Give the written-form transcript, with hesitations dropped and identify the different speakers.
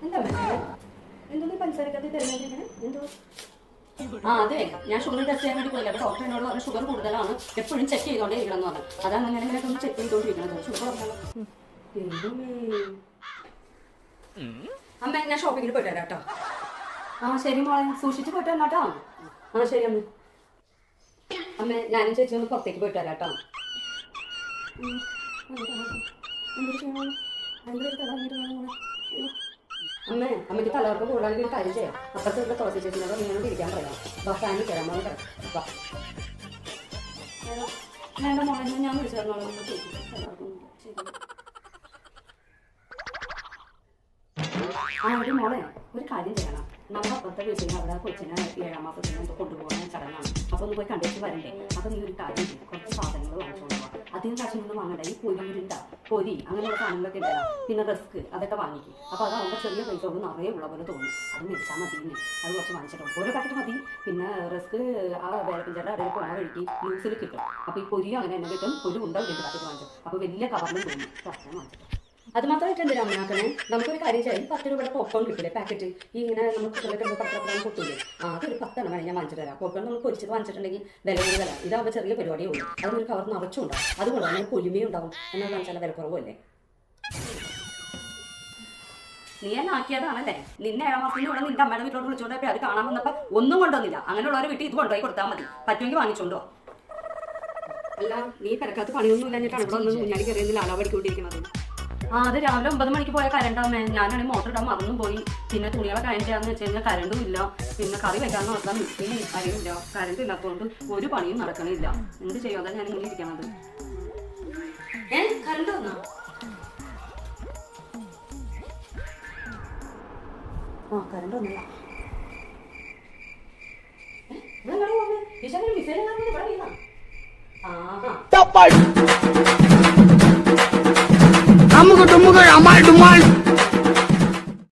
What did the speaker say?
Speaker 1: എന്താ എന്തോ പഞ്ചസാരക്കകത്ത് തിരഞ്ഞെടുക്കണേ എന്തോ അതെ ഞാൻ ഷുഗർ ടെസ്റ്റ് ചെയ്യാൻ വേണ്ടി പോയില്ല. ഡോക്ടർ എന്നോട് പറഞ്ഞു ഷുഗർ കൂടുതലാണ്, എപ്പോഴും ചെക്ക് ചെയ്തോണ്ടേ ഇരിക്കണം എന്ന് പറഞ്ഞു. അതാണ് അങ്ങനെ ഒന്ന് ചെക്ക് ചെയ്തോണ്ടിരിക്കണത്. ഷുഗർ അമ്മ ഞാൻ ഷോപ്പിങ്ങിൽ പോയിട്ട് വരാം കേട്ടോ. ശരി മോളെ, സൂക്ഷിച്ച് പോയിട്ട് വരാം കേട്ടോ. ശരി അമ്മ. അമ്മ ഞാനും ചേച്ചി ഒന്ന് പുറത്തേക്ക് പോയിട്ട് വരാം കേട്ടോ. അമ്മയ്ക്ക് തലവർക്ക് കൂടാണെങ്കിൽ ഒരു കാര്യം ചെയ്യാം. അപ്പുറത്തെ തുളസി ചേച്ചിനോട് ഇങ്ങനെ ഇരിക്കാൻ പറയാം. ഫാനിൽ കയറാൻ മോളെ വേണ്ട മോളെ, ഞാൻ വിളിച്ചു തരണോളൂ. ഒരു മോളെ ഒരു കാര്യം ചെയ്യണം. നമ്മുടെ അപ്പുറത്തെ വീട്ടിൽ അവിടെ കൊച്ചിനെ 7ാം മാസത്തിന് എന്തോ കൊണ്ടുപോകുന്ന ചടങ്ങാണ്. അപ്പൊ ഒന്ന് പോയി കണ്ടിട്ട് വരണ്ടേ. അപ്പൊ നീ ഒരു കാര്യം ചെയ്യും, കുറച്ച് സാധനങ്ങൾ വാങ്ങിച്ചോണ്ട് പോകാം. അധികം കാശൊന്നും വാങ്ങണ്ട. ഈ പൊരി അങ്ങനെയുള്ള സാധനങ്ങളൊക്കെ ഉണ്ടല്ലോ, പിന്നെ റിസ്ക് അതൊക്കെ വാങ്ങിക്കും. അപ്പൊ അതാവുമ്പോൾ ചെറിയ പൈസ കൊണ്ട് നിറയെ ഉള്ള പോലെ തോന്നും. അത് മേടിച്ചാൽ മതി. അത് കുറച്ച് വാങ്ങിച്ചിട്ടോ ഓരോ പാക്കറ്റ് മതി. പിന്നെ റിസ്ക് ആ വേലപ്പിഞ്ചയുടെ ഇടയിൽ പോകാൻ വഴിക്ക് ലൂസിൽ കിട്ടും. അപ്പൊ ഈ പൊരി അങ്ങനെ തന്നെ കിട്ടും. ഒരു ഉണ്ടാവും 2 പാക്കറ്റ് വാങ്ങിച്ചു. അപ്പൊ വലിയ കവറിലും തോന്നും. കറക്റ്റാണ് വാങ്ങിച്ചിട്ടോ. അത് മാത്രമായിട്ട് എന്തിനാ അമ്മയാക്കണേ, നമുക്കൊരു കാര്യം ചെയ്യാം. 10 രൂപയുടെ പോപ്കോൺ കിട്ടില്ലേ പാക്കറ്റ്, ഈ ഇങ്ങനെ നമ്മൾ കുട്ടികളൊക്കെ പത്രപ്രായം പൊട്ടില്ലേ, അതൊരു 10 വേണം ഞാൻ വാങ്ങിച്ചിട്ട് തരാം. പോപ്കോൺ നമ്മൾ പൊരിച്ചത് വാങ്ങിച്ചിട്ടുണ്ടെങ്കിൽ വില കൂടുതലാണ്. ഇതാകുമ്പോൾ ചെറിയ പരിപാടിയേ ഉള്ളൂ. അതൊരു കവർ നിറച്ചും ഉണ്ടാവും. അതുകൊണ്ട് അങ്ങനെ പൊലിമയും ഉണ്ടാവും. എന്നാൽ കാണിച്ചാൽ വില കുറവല്ലേ. നീ എന്നെ ആക്കിയതാണല്ലേ. നിന്നെ 7ാം മാസത്തിന് ഇവിടെ നിന്റെ അമ്മയുടെ വീട്ടിലോട്ട് വിളിച്ചോണ്ടപ്പോ അത് കാണാൻ വന്നപ്പോൾ ഒന്നും കൊണ്ടുവന്നില്ല. അങ്ങനെയുള്ളവരെ വീട്ടിൽ ഇത് കൊണ്ടുപോയി കൊടുത്താൽ മതി. പറ്റുമെങ്കിൽ വാങ്ങിച്ചോണ്ടോ. അല്ല നീ പെരക്കകത്ത് പണിയൊന്നും ഇല്ലാഞ്ഞിട്ടാണ് ഇവിടെ ഒന്ന് മുന്നാടി കയറിയെന്നില്ല അളവടിക്കൊണ്ടിരിക്കുന്നത്. അത് രാവിലെ 9 മണിക്ക് പോയ കരണ്ടാമേ. ഞാനാണെങ്കിൽ മോട്ടർ ഇടാൻ മറന്നും പോയി. പിന്നെ തുണികളെ കരണ്ട് ചെയ്യാന്ന് വെച്ച് കഴിഞ്ഞാൽ കരണ്ടും ഇല്ല. പിന്നെ കറി വെക്കാന്ന് പറഞ്ഞാൽ മിക്സിയും അറിയില്ല. കരണ്ട് ഇല്ലാത്തതുകൊണ്ട് ഒരു പണിയും നടക്കണില്ല. എന്ത് ചെയ്യാതെ ഞാൻ ഇങ്ങനെ ഇരിക്കണത്. കരണ്ട് വന്നോ? കരണ്ട് വന്നില്ല.
Speaker 2: Kamu ketemu ke Amal Dumal.